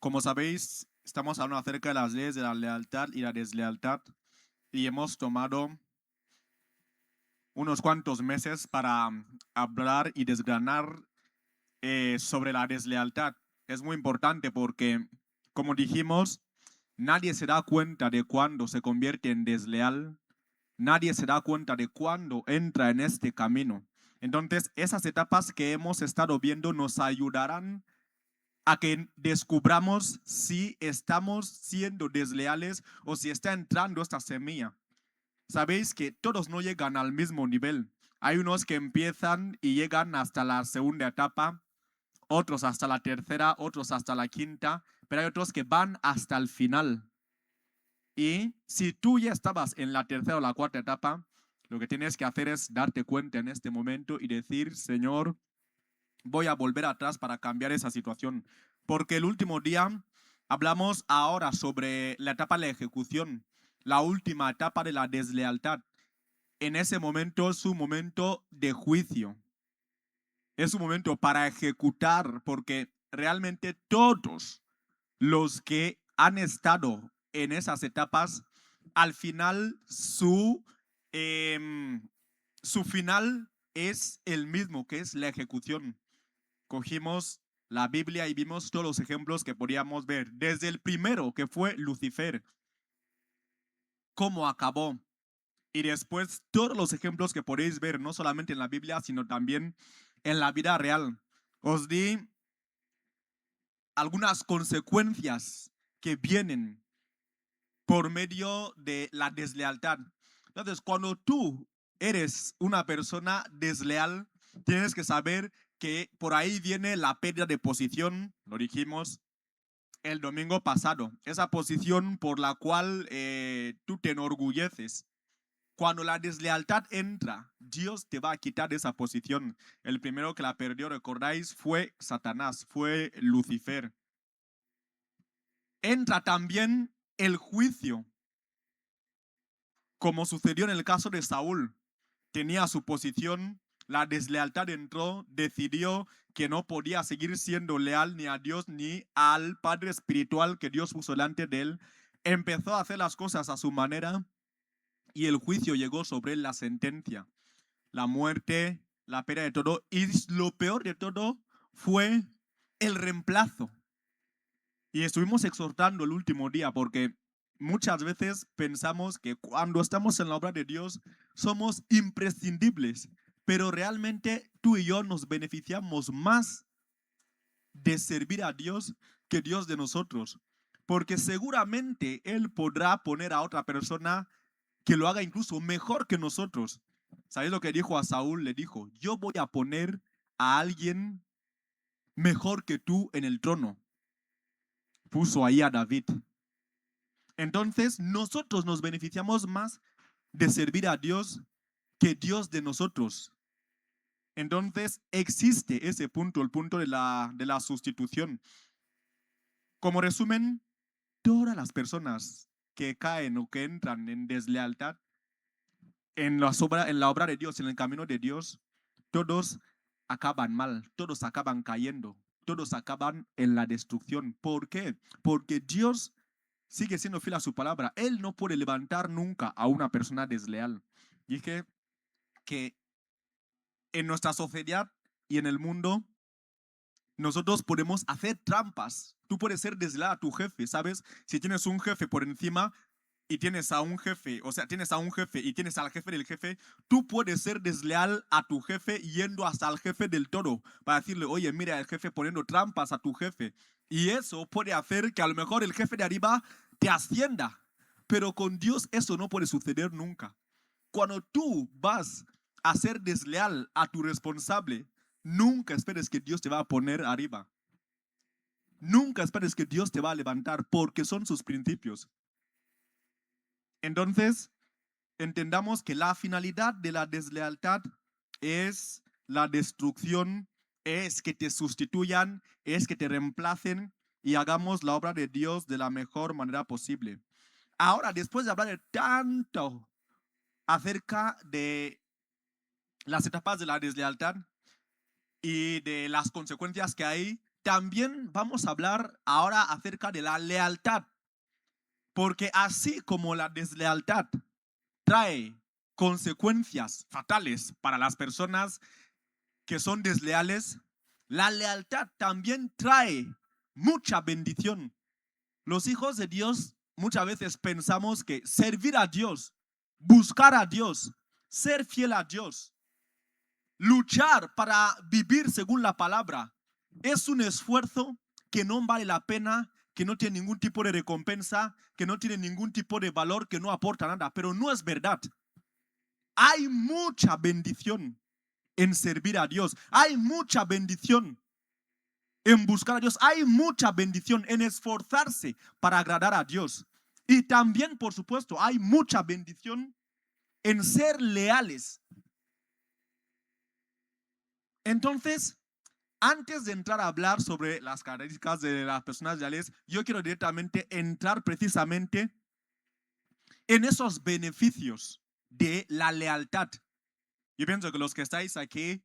Como sabéis, estamos hablando acerca de las leyes de la lealtad y la deslealtad y hemos tomado unos cuantos meses para hablar y desgranar sobre la deslealtad. Es muy importante porque, como dijimos, nadie se da cuenta de cuándo se convierte en desleal, nadie se da cuenta de cuándo entra en este camino. Entonces, esas etapas que hemos estado viendo nos ayudarán a que descubramos si estamos siendo desleales o si está entrando esta semilla. Sabéis que todos no llegan al mismo nivel. Hay unos que empiezan y llegan hasta la segunda etapa, otros hasta la tercera, otros hasta la quinta, pero hay otros que van hasta el final. Y si tú ya estabas en la tercera o la cuarta etapa, lo que tienes que hacer es darte cuenta en este momento y decir, Señor, voy a volver atrás para cambiar esa situación. Porque el último día hablamos ahora sobre la etapa de la ejecución, la última etapa de la deslealtad. En ese momento es un momento de juicio. Es un momento para ejecutar, porque realmente todos los que han estado en esas etapas, al final su final es el mismo, que es la ejecución. Cogimos la Biblia y vimos todos los ejemplos que podíamos ver. Desde el primero, que fue Lucifer, cómo acabó. Y después todos los ejemplos que podéis ver, no solamente en la Biblia, sino también en la vida real. Os di algunas consecuencias que vienen por medio de la deslealtad. Entonces, cuando tú eres una persona desleal, tienes que saber que por ahí viene la pérdida de posición, lo dijimos el domingo pasado, esa posición por la cual tú te enorgulleces. Cuando la deslealtad entra, Dios te va a quitar esa posición. El primero que la perdió, recordáis, fue Satanás, fue Lucifer. Entra también el juicio, como sucedió en el caso de Saúl. Tenía su posición, la deslealtad entró, decidió que no podía seguir siendo leal ni a Dios ni al Padre espiritual que Dios puso delante de él. Empezó a hacer las cosas a su manera y el juicio llegó sobre él, la sentencia, la muerte, la pena de todo. Y lo peor de todo fue el reemplazo. Y estuvimos exhortando el último día porque muchas veces pensamos que cuando estamos en la obra de Dios somos imprescindibles, pero realmente tú y yo nos beneficiamos más de servir a Dios que Dios de nosotros, porque seguramente Él podrá poner a otra persona que lo haga incluso mejor que nosotros. ¿Sabéis lo que dijo a Saúl? Le dijo, yo voy a poner a alguien mejor que tú en el trono. Puso ahí a David. Entonces, nosotros nos beneficiamos más de servir a Dios que Dios de nosotros. Entonces, existe ese punto, el punto de la sustitución. Como resumen, todas las personas que caen o que entran en deslealtad en la obra de Dios, en el camino de Dios, todos acaban mal, todos acaban cayendo, todos acaban en la destrucción. ¿Por qué? Porque Dios sigue siendo fiel a su palabra. Él no puede levantar nunca a una persona desleal. Dije que en nuestra sociedad y en el mundo, nosotros podemos hacer trampas. Tú puedes ser desleal a tu jefe, ¿sabes? Si tienes un jefe por encima y tienes a un jefe, o sea, tienes a un jefe y tienes al jefe del jefe, tú puedes ser desleal a tu jefe yendo hasta el jefe del todo para decirle, oye, mira, el jefe poniendo trampas a tu jefe. Y eso puede hacer que a lo mejor el jefe de arriba te ascienda. Pero con Dios eso no puede suceder nunca. Cuando tú vas a ser desleal a tu responsable, nunca esperes que Dios te va a poner arriba. Nunca esperes que Dios te va a levantar porque son sus principios. Entonces, entendamos que la finalidad de la deslealtad es la destrucción, es que te sustituyan, es que te reemplacen y hagamos la obra de Dios de la mejor manera posible. Ahora, después de hablar de tanto acerca de las etapas de la deslealtad y de las consecuencias que hay, también vamos a hablar ahora acerca de la lealtad. Porque así como la deslealtad trae consecuencias fatales para las personas que son desleales, la lealtad también trae mucha bendición. Los hijos de Dios muchas veces pensamos que servir a Dios, buscar a Dios, ser fiel a Dios, luchar para vivir según la palabra, es un esfuerzo que no vale la pena, que no tiene ningún tipo de recompensa, que no tiene ningún tipo de valor, que no aporta nada. Pero no es verdad. Hay mucha bendición en servir a Dios. Hay mucha bendición en buscar a Dios. Hay mucha bendición en esforzarse para agradar a Dios. Y también, por supuesto, hay mucha bendición en ser leales. Entonces, antes de entrar a hablar sobre las características de las personas leales, yo quiero directamente entrar precisamente en esos beneficios de la lealtad. Yo pienso que los que estáis aquí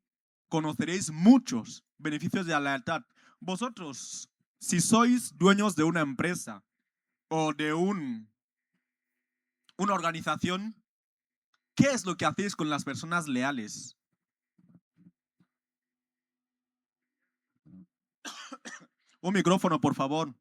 conoceréis muchos beneficios de la lealtad. Vosotros, si sois dueños de una empresa o de una organización, ¿qué es lo que hacéis con las personas leales? Un micrófono, por favor.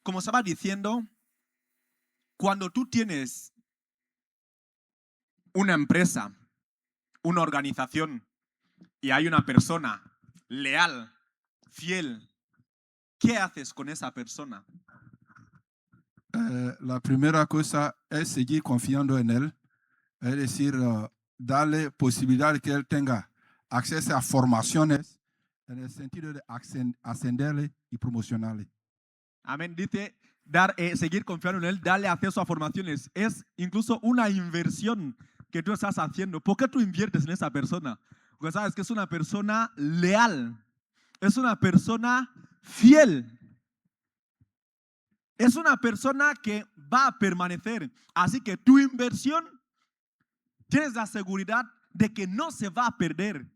Como estaba diciendo, cuando tú tienes una empresa, una organización y hay una persona leal, fiel, ¿qué haces con esa persona? La primera cosa es seguir confiando en él, es decir, darle posibilidad de que él tenga acceso a formaciones en el sentido de ascenderle y promocionarle. Amén. Dice seguir confiando en él, darle acceso a formaciones. Es incluso una inversión que tú estás haciendo. ¿Por qué tú inviertes en esa persona? Porque sabes que es una persona leal, es una persona fiel. Es una persona que va a permanecer. Así que tu inversión tienes la seguridad de que no se va a perder.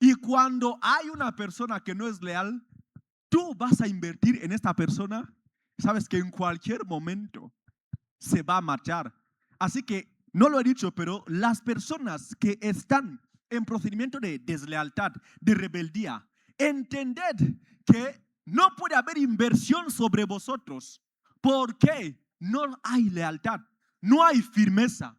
Y cuando hay una persona que no es leal, tú vas a invertir en esta persona, sabes que en cualquier momento se va a marchar. Así que, no lo he dicho, pero las personas que están en procedimiento de deslealtad, de rebeldía, entended que no puede haber inversión sobre vosotros porque no hay lealtad, no hay firmeza.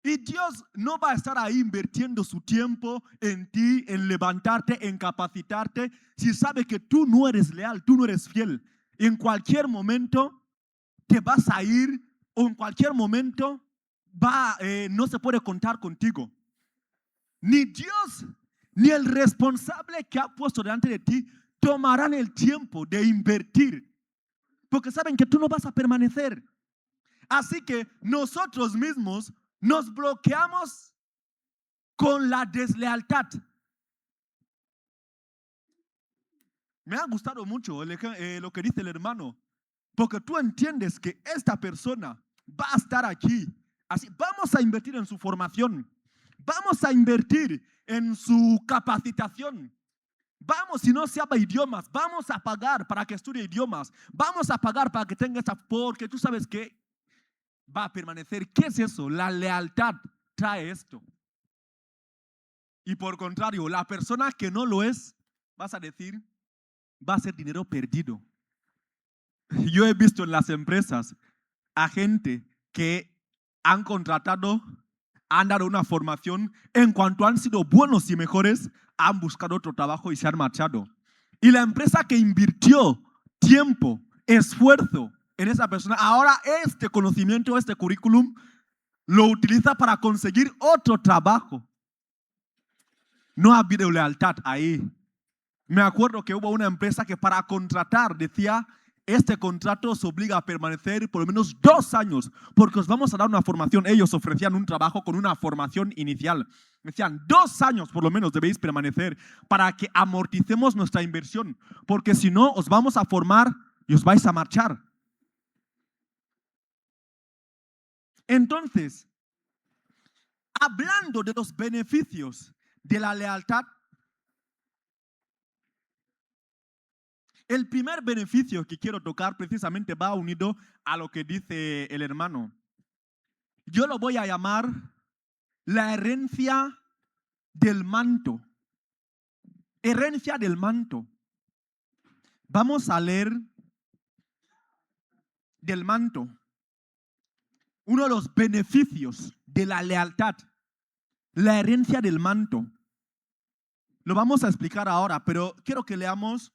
Y Dios no va a estar ahí invirtiendo su tiempo en ti, en levantarte, en capacitarte, si sabe que tú no eres leal, tú no eres fiel. En cualquier momento te vas a ir o en cualquier momento no se puede contar contigo. Ni Dios ni el responsable que ha puesto delante de ti tomarán el tiempo de invertir, porque saben que tú no vas a permanecer. Así que nosotros mismos nos bloqueamos con la deslealtad. Me ha gustado mucho lo que dice el hermano, porque tú entiendes que esta persona va a estar aquí. Así, vamos a invertir en su formación, vamos a invertir en su capacitación. Vamos, si no se habla idiomas, vamos a pagar para que estudie idiomas, vamos a pagar para que tenga esa, porque tú sabes que va a permanecer. ¿Qué es eso? La lealtad trae esto. Y por contrario, la persona que no lo es, vas a decir, va a ser dinero perdido. Yo he visto en las empresas a gente que han contratado, han dado una formación, en cuanto han sido buenos y mejores, han buscado otro trabajo y se han marchado. Y la empresa que invirtió tiempo, esfuerzo en esa persona, ahora este conocimiento, este currículum, lo utiliza para conseguir otro trabajo. No ha habido lealtad ahí. Me acuerdo que hubo una empresa que para contratar decía, este contrato os obliga a permanecer por lo menos 2 años, porque os vamos a dar una formación. Ellos ofrecían un trabajo con una formación inicial. Decían, 2 años por lo menos debéis permanecer para que amorticemos nuestra inversión, porque si no, os vamos a formar y os vais a marchar. Entonces, hablando de los beneficios de la lealtad, el primer beneficio que quiero tocar precisamente va unido a lo que dice el hermano. Yo lo voy a llamar la herencia del manto. Herencia del manto. Vamos a leer del manto. Uno de los beneficios de la lealtad. La herencia del manto. Lo vamos a explicar ahora, pero quiero que leamos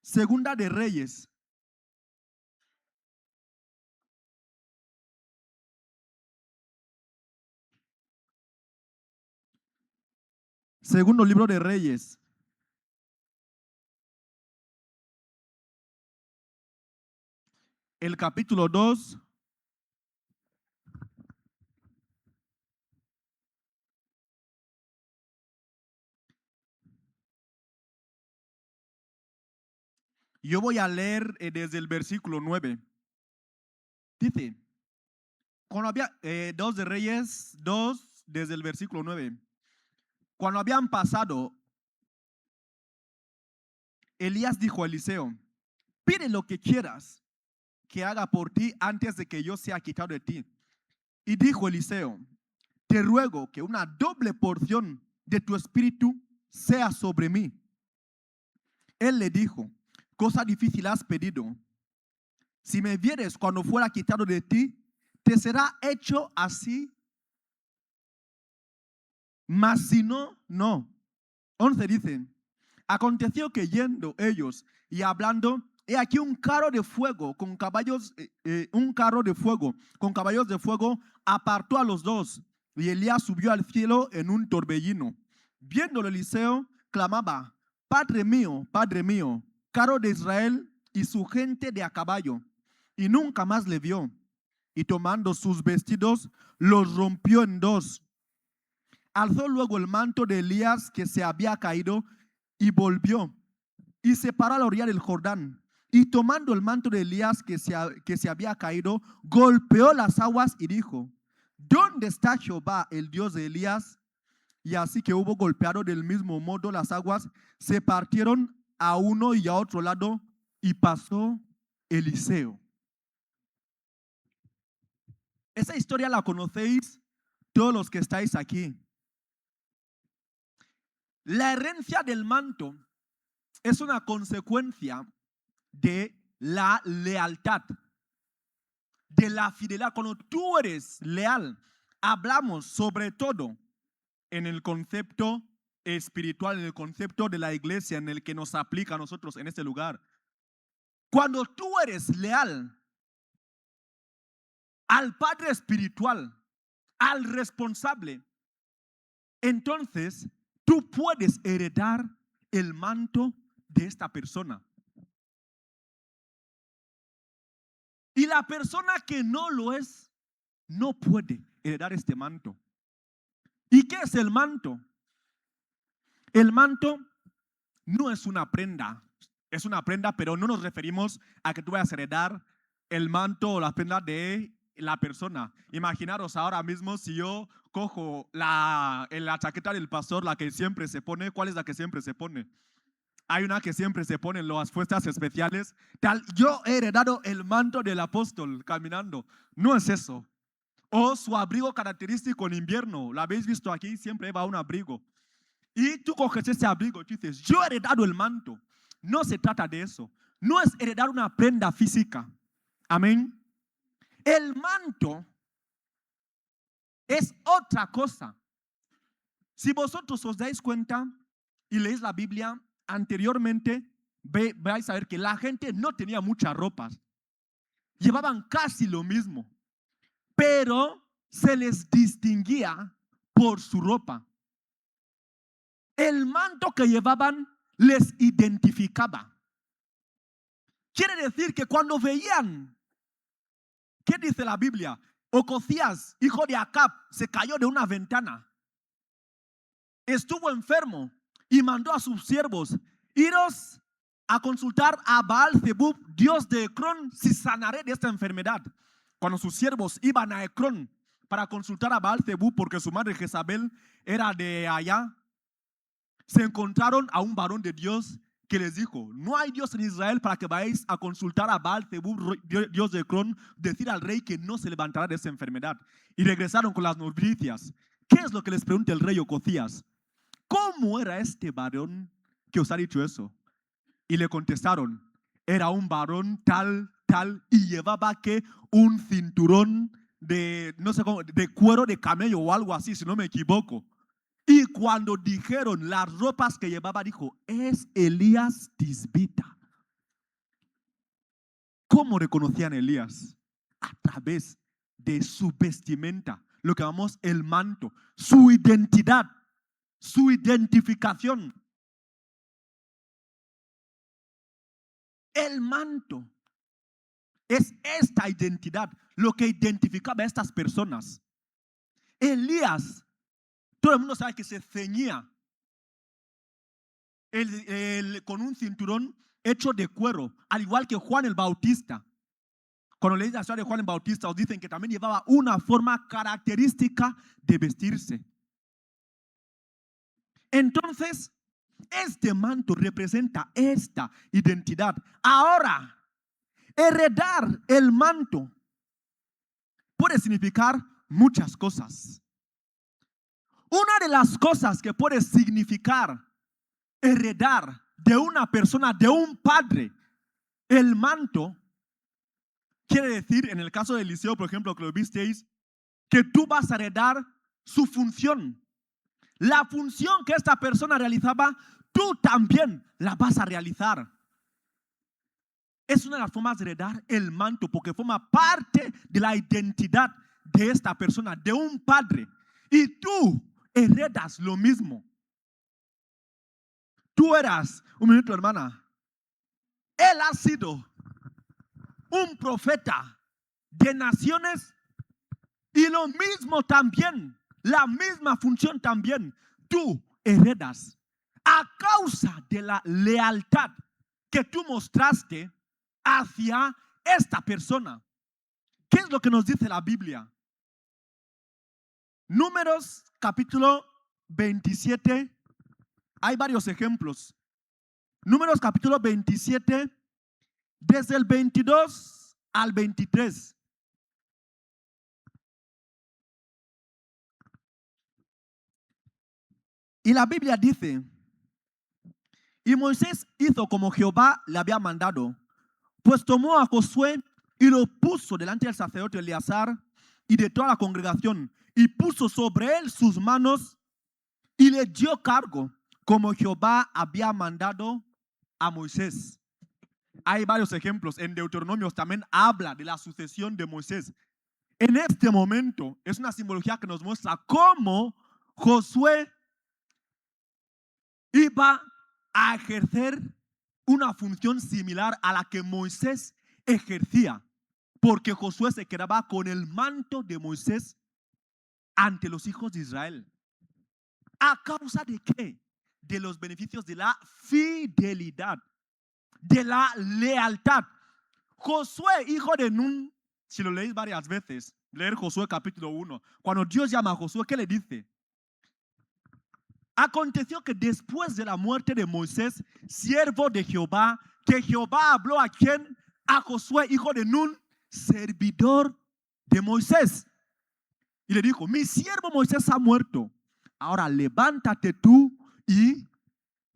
Segunda de Reyes. Segundo libro de Reyes. El capítulo 2. Yo voy a leer desde el versículo 9. Dice, cuando había 2 de Reyes 2, desde el versículo 9. Cuando habían pasado, Elías dijo a Eliseo, pide lo que quieras que haga por ti antes de que yo sea quitado de ti. Y dijo Eliseo, te ruego que una doble porción de tu espíritu sea sobre mí. Él le dijo, cosa difícil has pedido. Si me vieres cuando fuera quitado de ti, te será hecho así. Mas si no, no. 11 dice, aconteció que yendo ellos y hablando, he aquí un carro de fuego con caballos, caballos de fuego apartó a los dos. Y Elías subió al cielo en un torbellino. Viéndolo Eliseo, clamaba, Padre mío, carro de Israel y su gente de a caballo. Y nunca más le vio. Y tomando sus vestidos, los rompió en dos. Alzó luego el manto de Elías que se había caído y volvió. Y se paró a la orilla del Jordán. Y tomando el manto de Elías que se había caído, golpeó las aguas y dijo, ¿dónde está Jehová, el Dios de Elías? Y así que hubo golpeado del mismo modo las aguas, se partieron a uno y a otro lado, y pasó Eliseo. Esa historia la conocéis todos los que estáis aquí. La herencia del manto es una consecuencia de la lealtad, de la fidelidad. Cuando tú eres leal, hablamos sobre todo en el concepto espiritual, en el concepto de la iglesia, en el que nos aplica a nosotros en este lugar. Cuando tú eres leal al padre espiritual, al responsable, entonces tú puedes heredar el manto de esta persona. Y la persona que no lo es, no puede heredar este manto. ¿Y qué es el manto? El manto no es una prenda. Es una prenda, pero no nos referimos a que tú vayas a heredar el manto o la prenda de la persona. Imaginaros ahora mismo si yo cojo la chaqueta del pastor, la que siempre se pone. ¿Cuál es la que siempre se pone? Hay una que siempre se pone en las fuerzas especiales. Yo he heredado el manto del apóstol caminando. No es eso. O su abrigo característico en invierno. ¿Lo habéis visto aquí? Siempre va un abrigo. Y tú coges ese abrigo y dices, yo he heredado el manto. No se trata de eso. No es heredar una prenda física. Amén. El manto es otra cosa. Si vosotros os dais cuenta y leéis la Biblia, anteriormente vais a ver que la gente no tenía muchas ropas. Llevaban casi lo mismo. Pero se les distinguía por su ropa. El manto que llevaban les identificaba. Quiere decir que cuando veían, ¿qué dice la Biblia? Ocosías, hijo de Acab, se cayó de una ventana. Estuvo enfermo y mandó a sus siervos, iros a consultar a Baal-zebub, dios de Ecrón, si sanaré de esta enfermedad. Cuando sus siervos iban a Ecrón para consultar a Baal-zebub, porque su madre Jezabel era de allá, se encontraron a un varón de Dios que les dijo: no hay Dios en Israel para que vayáis a consultar a Baal-zebub, dios de Ecrón, decir al rey que no se levantará de esa enfermedad. Y regresaron con las noticias. ¿Qué es lo que les pregunta el rey Ocosías? ¿Cómo era este varón que os ha dicho eso? Y le contestaron: era un varón tal, y llevaba que un cinturón de, no sé cómo, de cuero de camello o algo así, si no me equivoco. Y cuando dijeron las ropas que llevaba, dijo: es Elías Tisbita. ¿Cómo reconocían a Elías? A través de su vestimenta, lo que llamamos el manto, su identidad, su identificación. El manto es esta identidad, lo que identificaba a estas personas. Elías, todo el mundo sabe que se ceñía con un cinturón hecho de cuero, al igual que Juan el Bautista. Cuando leéis la historia de Juan el Bautista, os dicen que también llevaba una forma característica de vestirse. Entonces, este manto representa esta identidad. Ahora, heredar el manto puede significar muchas cosas. Una de las cosas que puede significar heredar de una persona, de un padre, el manto, quiere decir, en el caso de Eliseo, por ejemplo, que lo visteis, que tú vas a heredar su función. La función que esta persona realizaba, tú también la vas a realizar. Es una de las formas de heredar el manto, porque forma parte de la identidad de esta persona, de un padre. Y tú heredas lo mismo. Tú eras, un minuto hermana, él ha sido un profeta de naciones y lo mismo también, la misma función también, tú heredas a causa de la lealtad que tú mostraste hacia esta persona. ¿Qué es lo que nos dice la Biblia? Números capítulo 27, hay varios ejemplos. Números capítulo 27, desde el 22 al 23. Y la Biblia dice: y Moisés hizo como Jehová le había mandado, pues tomó a Josué y lo puso delante del sacerdote Eleazar y de toda la congregación, y puso sobre él sus manos y le dio cargo como Jehová había mandado a Moisés. Hay varios ejemplos. En Deuteronomios también habla de la sucesión de Moisés. En este momento es una simbología que nos muestra cómo Josué iba a ejercer una función similar a la que Moisés ejercía, porque Josué se quedaba con el manto de Moisés ante los hijos de Israel. ¿A causa de qué? De los beneficios de la fidelidad, de la lealtad. Josué, hijo de Nun, si lo leéis varias veces, leer Josué capítulo 1, cuando Dios llama a Josué, ¿qué le dice? Aconteció que después de la muerte de Moisés, siervo de Jehová, que Jehová habló a quién? A Josué, hijo de Nun, servidor de Moisés. Y le dijo: mi siervo Moisés ha muerto. Ahora levántate tú y,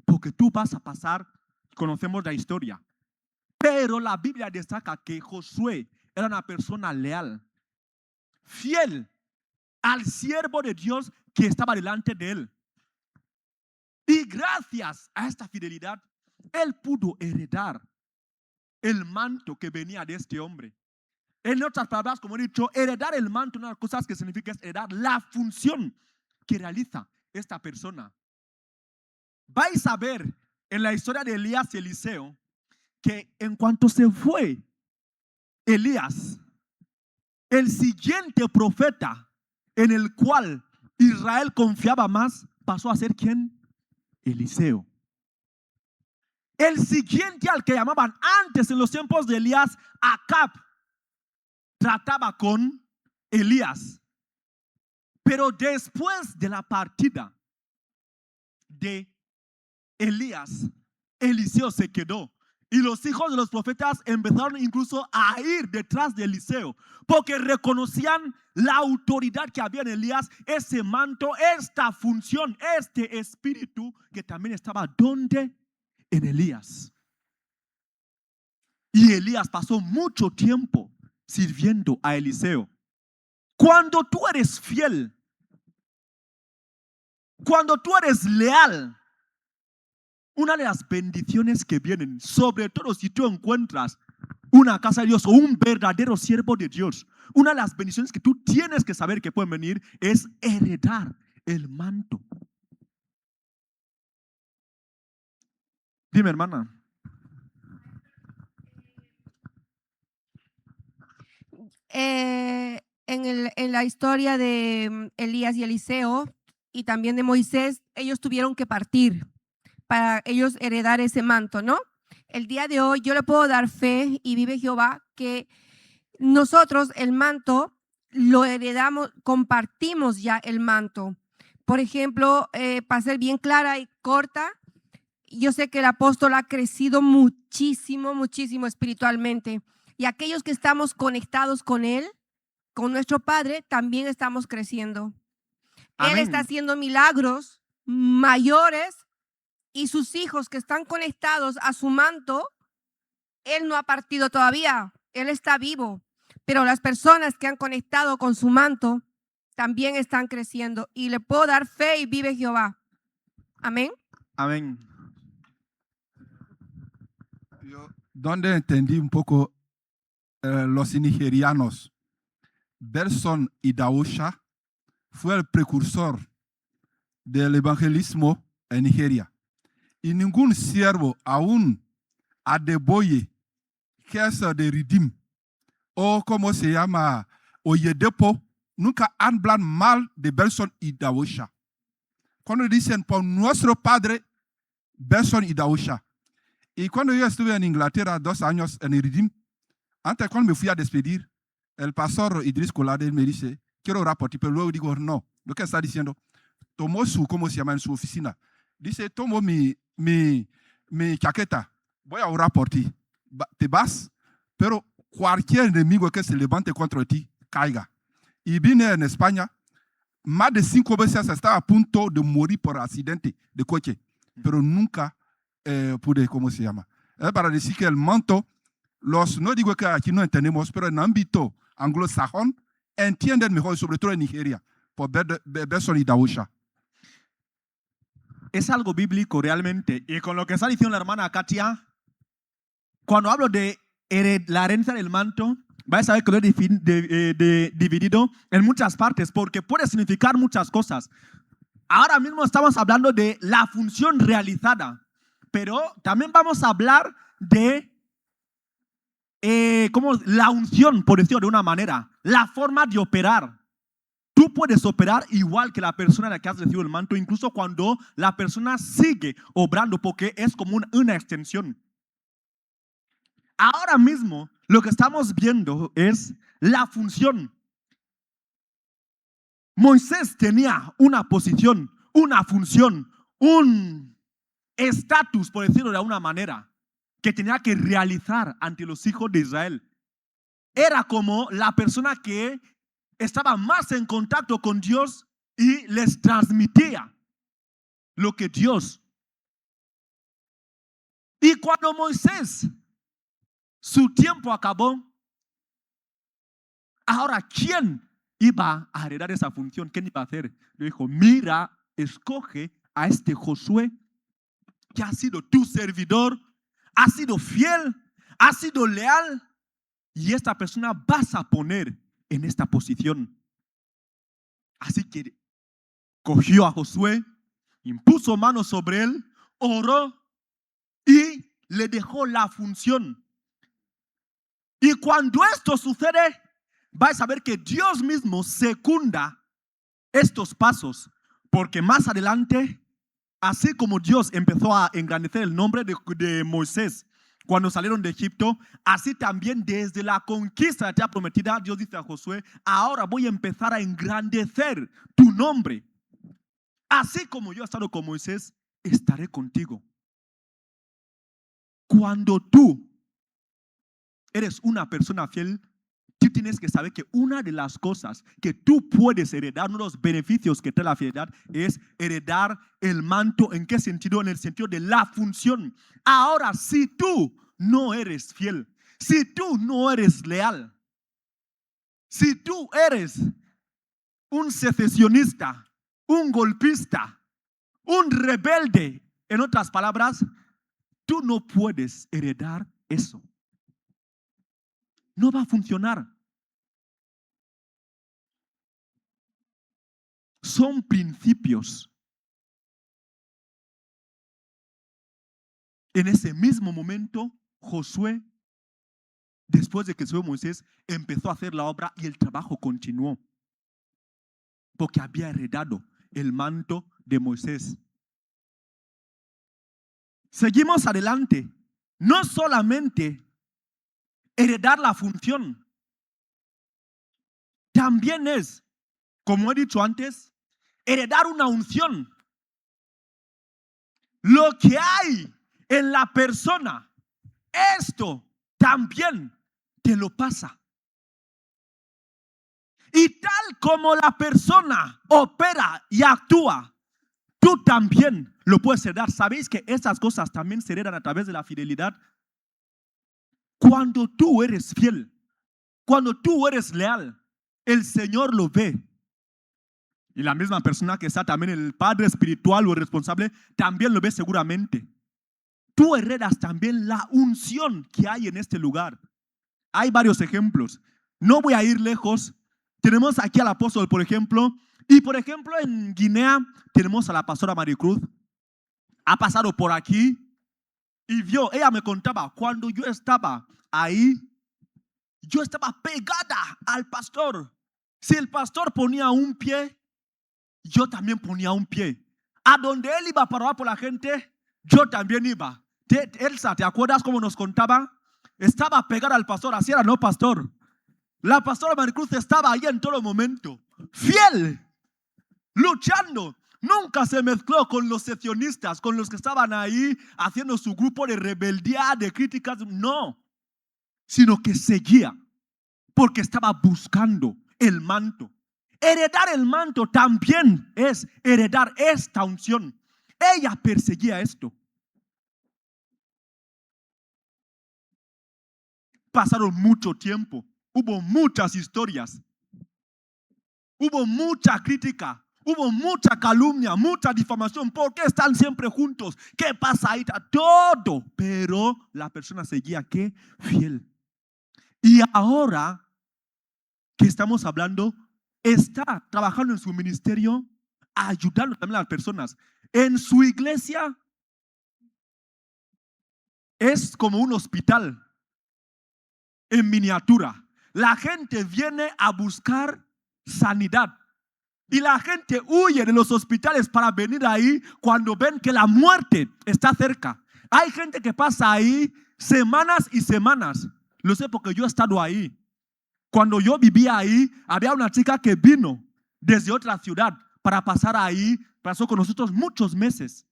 porque tú vas a pasar, conocemos la historia. Pero la Biblia destaca que Josué era una persona leal, fiel al siervo de Dios que estaba delante de él. Y gracias a esta fidelidad, él pudo heredar el manto que venía de este hombre. En otras palabras, como he dicho, heredar el manto, una de las cosas que significa es heredar la función que realiza esta persona. Vais a ver en la historia de Elías y Eliseo que en cuanto se fue Elías, el siguiente profeta en el cual Israel confiaba más pasó a ser ¿quién? Eliseo. El siguiente al que llamaban antes, en los tiempos de Elías, Acab, trataba con Elías. Pero después de la partida de Elías, Eliseo se quedó. Y los hijos de los profetas empezaron incluso a ir detrás de Eliseo, porque reconocían la autoridad que había en Elías, ese manto, esta función, este espíritu que también estaba donde en Elías. Y Elías pasó mucho tiempo sirviendo a Eliseo. Cuando tú eres fiel, cuando tú eres leal, una de las bendiciones que vienen, sobre todo si tú encuentras una casa de Dios o un verdadero siervo de Dios, una de las bendiciones que tú tienes que saber que pueden venir es heredar el manto. Dime, hermana. En la historia de Elías y Eliseo y también de Moisés, ellos tuvieron que partir para ellos heredar ese manto, ¿no? El día de hoy yo le puedo dar fe, y vive Jehová, que nosotros el manto lo heredamos, compartimos ya el manto. Por ejemplo, para ser bien clara y corta, yo sé que el apóstol ha crecido muchísimo, muchísimo espiritualmente. Y aquellos que estamos conectados con Él, con nuestro Padre, también estamos creciendo. Amén. Él está haciendo milagros mayores, y sus hijos que están conectados a su manto, Él no ha partido todavía, Él está vivo. Pero las personas que han conectado con su manto también están creciendo. Y le puedo dar fe, y vive Jehová. Amén. Amén. Yo, donde entendí un poco los nigerianos, Belson Idahosa fue el precursor del evangelismo en Nigeria. Y ningún siervo, aún Adeboye, que es de Redeem, o como se llama Oyedepo, nunca hablan mal de Belson Idahosa. Cuando dicen por nuestro padre, Belson Idahosa. Y cuando yo estuve en Inglaterra 2 años en Redeem, antes cuando me fui a despedir, el pastor Idris Kolade me dice, quiero orar por ti, pero luego digo, no, lo que está diciendo, tomó su, ¿cómo se llama? En su oficina. Dice, tomo mi chaqueta, voy a orar por ti. Te vas, pero cualquier enemigo que se levante contra ti, caiga. Y vine en España, más de 5 veces estaba a punto de morir por accidente de coche, pero nunca pude, ¿cómo se llama? Es para decir que el manto, no digo que aquí no entendemos, pero en ámbito anglosajón, entienden mejor, sobre todo en Nigeria, por Belson Idahosa. Es algo bíblico realmente. Y con lo que está diciendo la hermana Katia, cuando hablo de la herencia del manto, vais a ver que lo he dividido en muchas partes, porque puede significar muchas cosas. Ahora mismo estamos hablando de la función realizada, pero también vamos a hablar de como la unción, por decirlo de una manera, la forma de operar. Tú puedes operar igual que la persona a la que has recibido el manto, incluso cuando la persona sigue obrando, porque es como una extensión. Ahora mismo lo que estamos viendo es la función. Moisés tenía una posición, una función, un estatus, por decirlo de alguna manera, que tenía que realizar ante los hijos de Israel. Era como la persona que estaba más en contacto con Dios y les transmitía lo que Dios. Y cuando Moisés, su tiempo acabó, ahora ¿quién iba a heredar esa función? ¿Quién iba a hacer? Le dijo, mira, escoge a este Josué, que ha sido tu servidor, ha sido fiel, ha sido leal, y esta persona vas a poner en esta posición. Así que cogió a Josué, impuso manos sobre él, oró y le dejó la función. Y cuando esto sucede, vais a ver que Dios mismo secunda estos pasos, porque más adelante Así como Dios empezó a engrandecer el nombre de Moisés cuando salieron de Egipto, así también desde la conquista de la tierra prometida, Dios dice a Josué, ahora voy a empezar a engrandecer tu nombre. Así como yo he estado con Moisés, estaré contigo. Cuando tú eres una persona fiel, tú tienes que saber que una de las cosas que tú puedes heredar, uno de los beneficios que trae la fidelidad, es heredar el manto. ¿En qué sentido? En el sentido de la función. Ahora, si tú no eres fiel, si tú no eres leal, si tú eres un secesionista, un golpista, un rebelde, en otras palabras, tú no puedes heredar eso. No va a funcionar. Son principios. En ese mismo momento, Josué, después de que subió Moisés, empezó a hacer la obra y el trabajo continuó. Porque había heredado el manto de Moisés. Seguimos adelante. No solamente heredar la función, también es, como he dicho antes, heredar una unción. Lo que hay en la persona, esto también te lo pasa. Y tal como la persona opera y actúa, tú también lo puedes heredar. ¿Sabéis que esas cosas también se heredan a través de la fidelidad? Cuando tú eres fiel, cuando tú eres leal, el Señor lo ve. Y la misma persona que está también, el padre espiritual o el responsable, también lo ve seguramente. Tú heredas también la unción que hay en este lugar. Hay varios ejemplos. No voy a ir lejos. Tenemos aquí al apóstol, por ejemplo. Y por ejemplo en Guinea tenemos a la pastora Maricruz. Ha pasado por aquí y vio, ella me contaba, cuando yo estaba ahí, yo estaba pegada al pastor. Si el pastor ponía un pie, yo también ponía un pie. A donde él iba para orar por la gente, yo también iba. Elsa, ¿te acuerdas cómo nos contaba? Estaba pegada al pastor, así era, ¿no, pastor? La pastora Maricruz estaba ahí en todo momento, fiel, luchando. Nunca se mezcló con los secesionistas, con los que estaban ahí haciendo su grupo de rebeldía, de críticas. No, sino que seguía, porque estaba buscando el manto. Heredar el manto también es heredar esta unción. Ella perseguía esto. Pasaron mucho tiempo, hubo muchas historias, hubo mucha crítica, hubo mucha calumnia, mucha difamación. ¿Por qué están siempre juntos? ¿Qué pasa ahí? Todo. Pero la persona seguía, ¿qué? Fiel. Y ahora que estamos hablando, está trabajando en su ministerio, ayudando también a las personas. En su iglesia es como un hospital en miniatura. La gente viene a buscar sanidad. Y la gente huye de los hospitales para venir ahí cuando ven que la muerte está cerca. Hay gente que pasa ahí semanas y semanas. Lo sé porque yo he estado ahí. Cuando yo vivía ahí, había una chica que vino desde otra ciudad para pasar ahí. Pasó con nosotros muchos meses.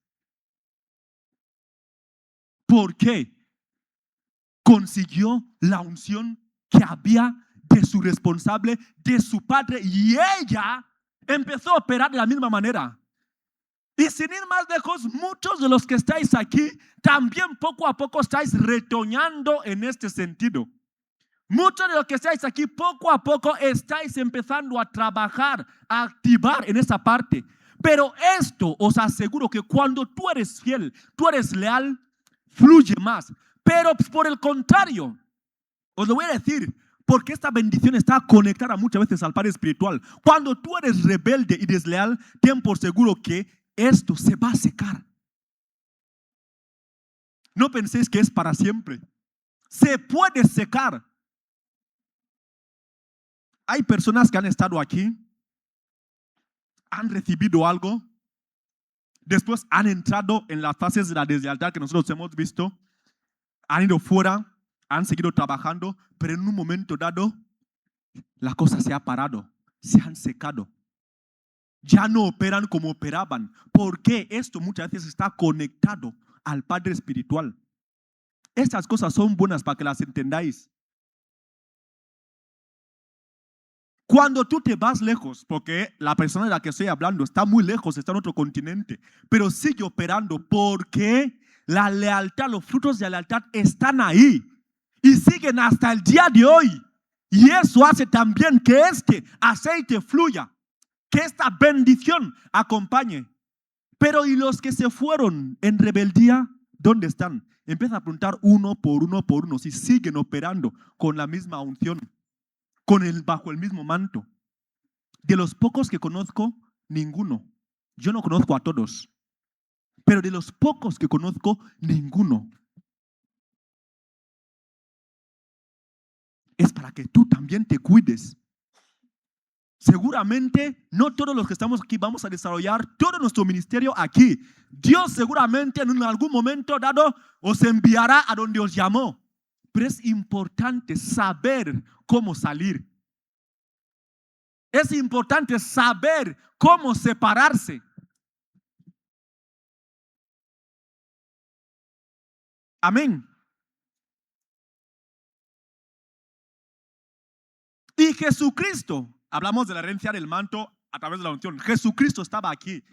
¿Por qué? Consiguió la unción que había de su responsable, de su padre, y ella empezó a operar de la misma manera. Y sin ir más lejos, muchos de los que estáis aquí también poco a poco estáis retoñando en este sentido. Muchos de los que estáis aquí poco a poco estáis empezando a trabajar, a activar en esa parte. Pero esto os aseguro que cuando tú eres fiel, tú eres leal, fluye más. Pero por el contrario, os lo voy a decir, porque esta bendición está conectada muchas veces al Padre espiritual. Cuando tú eres rebelde y desleal, ten por seguro que esto se va a secar. No penséis que es para siempre. Se puede secar. Hay personas que han estado aquí, han recibido algo, Después han entrado en las fases de la deslealtad que nosotros hemos visto. Han ido fuera, han seguido trabajando, pero en un momento dado, la cosa se ha parado, se han secado. Ya no operan como operaban. Porque esto muchas veces está conectado al Padre espiritual. Estas cosas son buenas para que las entendáis. Cuando tú te vas lejos, porque la persona de la que estoy hablando está muy lejos, está en otro continente, pero sigue operando porque la lealtad, los frutos de la lealtad están ahí y siguen hasta el día de hoy. Y eso hace también que este aceite fluya, que esta bendición acompañe. Pero ¿y los que se fueron en rebeldía? ¿Dónde están? Empieza a preguntar uno por uno si siguen operando con la misma unción, bajo el mismo manto. De los pocos que conozco, ninguno. Yo no conozco a todos, pero de los pocos que conozco, ninguno. Es para que tú también te cuides. Seguramente no todos los que estamos aquí vamos a desarrollar todo nuestro ministerio aquí. Dios seguramente en algún momento dado os enviará a donde os llamó. Pero es importante saber cómo salir. Es importante saber cómo separarse. Amén. Y Jesucristo, hablamos de la herencia del manto a través de la unción. Jesucristo estaba aquí.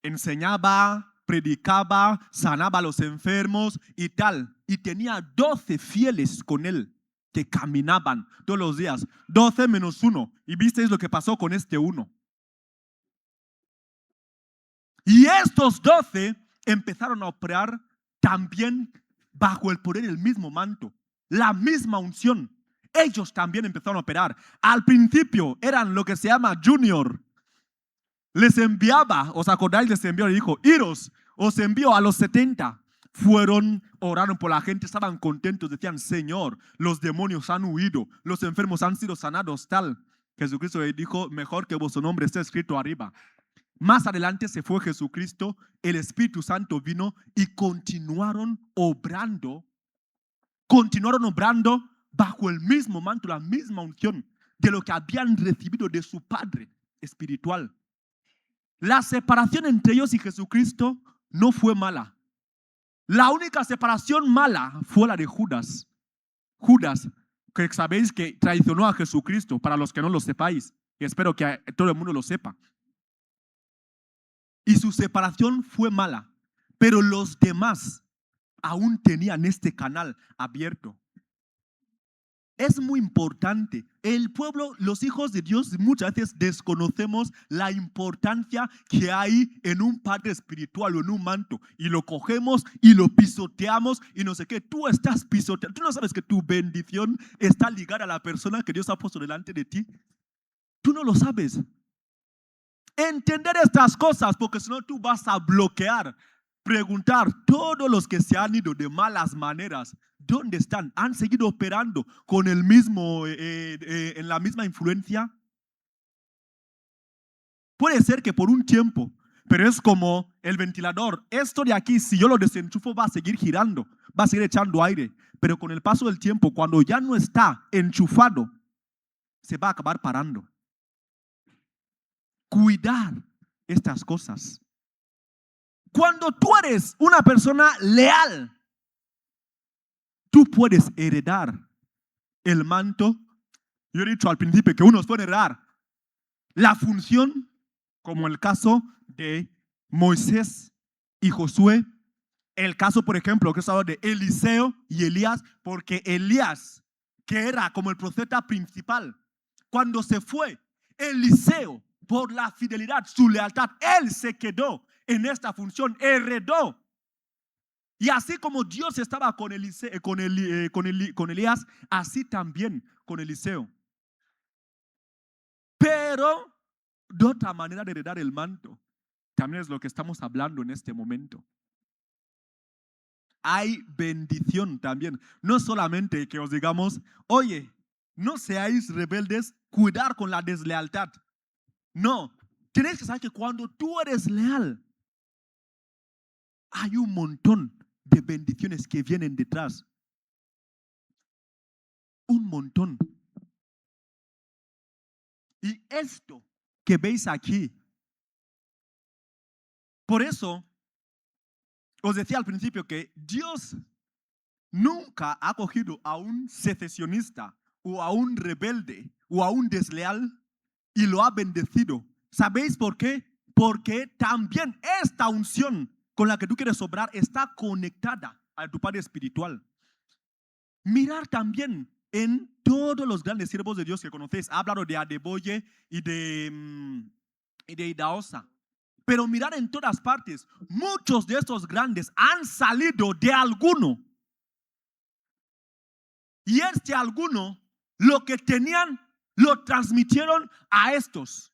Enseñaba, predicaba, sanaba a los enfermos y tal. Y tenía 12 fieles con él que caminaban todos los días. 12 menos 1. Y visteis lo que pasó con este uno. Y estos 12 empezaron a operar también bajo el poder del mismo manto, la misma unción. Ellos también empezaron a operar. Al principio eran lo que se llama junior. Les enviaba, ¿os acordáis? Les envió y dijo, iros, os envío a los 70. Fueron, oraron por la gente, estaban contentos, decían, Señor, los demonios han huido, los enfermos han sido sanados, tal. Jesucristo le dijo, mejor que vuestro nombre esté escrito arriba. Más adelante se fue Jesucristo, el Espíritu Santo vino y continuaron obrando bajo el mismo manto, la misma unción de lo que habían recibido de su Padre espiritual. La separación entre ellos y Jesucristo no fue mala. La única separación mala fue la de Judas. Judas, que sabéis que traicionó a Jesucristo, para los que no lo sepáis, y espero que todo el mundo lo sepa. Y su separación fue mala, pero los demás aún tenían este canal abierto. Es muy importante. El pueblo, los hijos de Dios, muchas veces desconocemos la importancia que hay en un padre espiritual o en un manto. Y lo cogemos y lo pisoteamos y no sé qué. Tú estás pisoteando. ¿Tú no sabes que tu bendición está ligada a la persona que Dios ha puesto delante de ti? Tú no lo sabes. Entender estas cosas, porque si no tú vas a bloquear. Preguntar, todos los que se han ido de malas maneras, ¿dónde están? ¿Han seguido operando con el mismo, en la misma influencia? Puede ser que por un tiempo, pero es como el ventilador. Esto de aquí, si yo lo desenchufo, va a seguir girando, va a seguir echando aire. Pero con el paso del tiempo, cuando ya no está enchufado, se va a acabar parando. Cuidar estas cosas. Cuando tú eres una persona leal, tú puedes heredar el manto. Yo he dicho al principio que unos pueden heredar la función, como el caso de Moisés y Josué. El caso, por ejemplo, que es ahora de Eliseo y Elías, porque Elías, que era como el profeta principal, cuando se fue, Eliseo, por la fidelidad, su lealtad, él se quedó en esta función, heredó. Y así como Dios estaba con Elías, así también con Eliseo. Pero de otra manera de heredar el manto, también es lo que estamos hablando en este momento. Hay bendición también. No solamente que os digamos, oye, no seáis rebeldes, cuidar con la deslealtad. No, tienes que saber que cuando tú eres leal, hay un montón de bendiciones que vienen detrás. Un montón. Y esto que veis aquí, por eso os decía al principio que Dios nunca ha cogido a un secesionista o a un rebelde o a un desleal y lo ha bendecido. ¿Sabéis por qué? Porque también esta unción con la que tú quieres obrar está conectada a tu Padre espiritual. Mirar también en todos los grandes siervos de Dios que conocéis. Ha hablado de Adeboye y de Idaosa. Pero mirar en todas partes, muchos de estos grandes han salido de alguno. Y este alguno, lo que tenían, lo transmitieron a estos.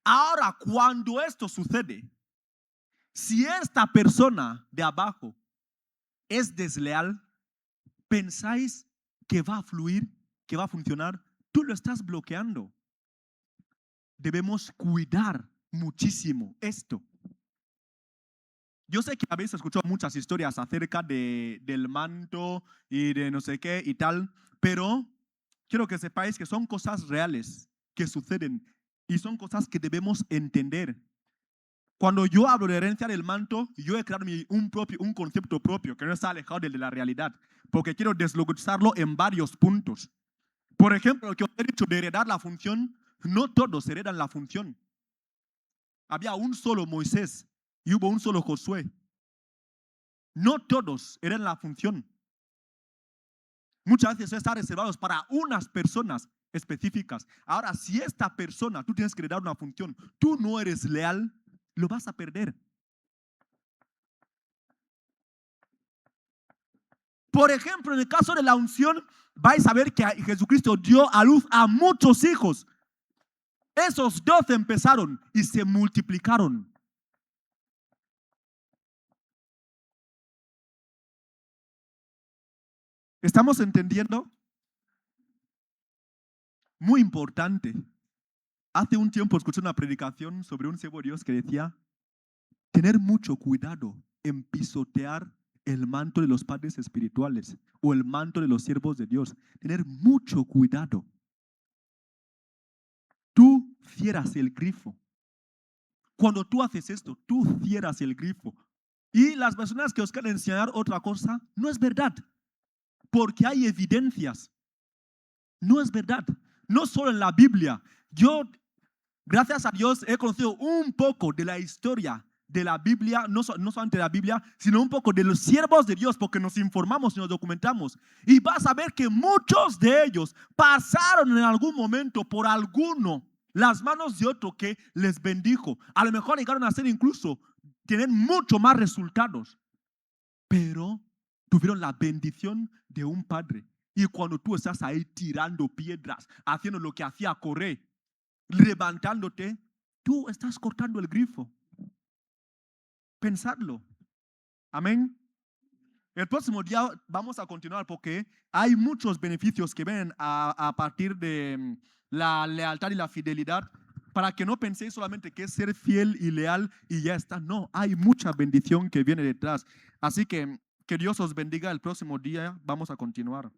Ahora, cuando esto sucede, si esta persona de abajo es desleal, ¿pensáis que va a fluir, que va a funcionar? Tú lo estás bloqueando. Debemos cuidar muchísimo esto. Yo sé que habéis escuchado muchas historias acerca del manto y de no sé qué y tal, pero quiero que sepáis que son cosas reales que suceden y son cosas que debemos entender. Cuando yo hablo de herencia del manto, yo he creado un concepto propio que no está alejado del de la realidad, porque quiero desglosarlo en varios puntos. Por ejemplo, lo que os he dicho de heredar la función, no todos heredan la función. Había un solo Moisés y hubo un solo Josué. No todos heredan la función. Muchas veces están reservados para unas personas específicas. Ahora, si esta persona, tú tienes que heredar una función, tú no eres leal, lo vas a perder. Por ejemplo, en el caso de la unción, vais a ver que Jesucristo dio a luz a muchos hijos. Esos 12 empezaron y se multiplicaron. ¿Estamos entendiendo? Muy importante. Hace un tiempo escuché una predicación sobre un siervo de Dios que decía: tener mucho cuidado en pisotear el manto de los padres espirituales o el manto de los siervos de Dios. Tener mucho cuidado. Tú cierras el grifo. Cuando tú haces esto, tú cierras el grifo. Y las personas que os quieren enseñar otra cosa, no es verdad. Porque hay evidencias. No es verdad. No solo en la Biblia. Yo, gracias a Dios, he conocido un poco de la historia de la Biblia, no solamente de la Biblia, sino un poco de los siervos de Dios, porque nos informamos y nos documentamos. Y vas a ver que muchos de ellos pasaron en algún momento por alguno, las manos de otro que les bendijo. A lo mejor llegaron a ser incluso, tienen mucho más resultados, pero tuvieron la bendición de un padre. Y cuando tú estás ahí tirando piedras, haciendo lo que hacía Coré, levantándote, tú estás cortando el grifo. Pensadlo. Amén. El próximo día vamos a continuar porque hay muchos beneficios que vienen a partir de la lealtad y la fidelidad, para que no penséis solamente que es ser fiel y leal y ya está. No, hay mucha bendición que viene detrás. Así que Dios os bendiga. El próximo día vamos a continuar.